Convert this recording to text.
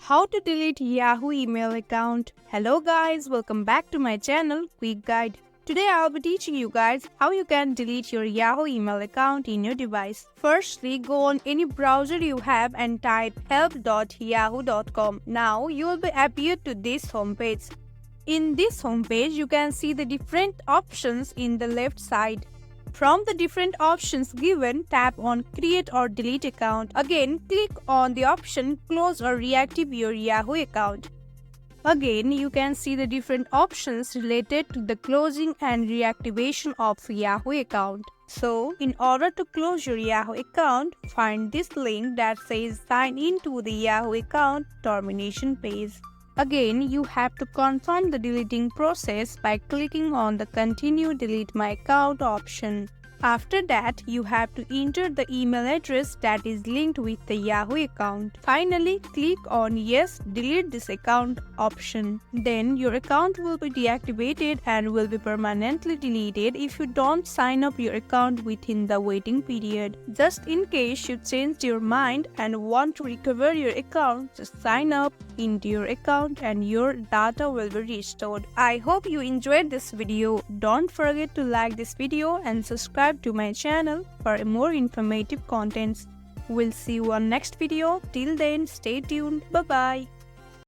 How to delete Yahoo email account. Hello guys, welcome back to my channel Quick Guide. Today I'll be teaching you guys how you can delete your Yahoo email account in your device. Firstly, go on any browser you have and type help.yahoo.com. Now you will be appeared to this homepage. In this homepage, you can see the different options in the left side. From the different options given, tap on Create or Delete Account. Again, click on the option Close or Reactivate your Yahoo account. Again, you can see the different options related to the closing and reactivation of Yahoo account. So, in order to close your Yahoo account, find this link that says Sign in to the Yahoo account termination page. Again, you have to confirm the deleting process by clicking on the Continue Delete My Account option. After that, you have to enter the email address that is linked with the Yahoo account. Finally, click on Yes, Delete this account option. Then your account will be deactivated and will be permanently deleted if you don't sign up your account within the waiting period. Just in case you changed your mind and want to recover your account, just sign up into your account and your data will be restored. I hope you enjoyed this video. Don't forget to like this video and subscribe to my channel for more informative contents. We'll see you on next video. Till then, stay tuned. Bye bye.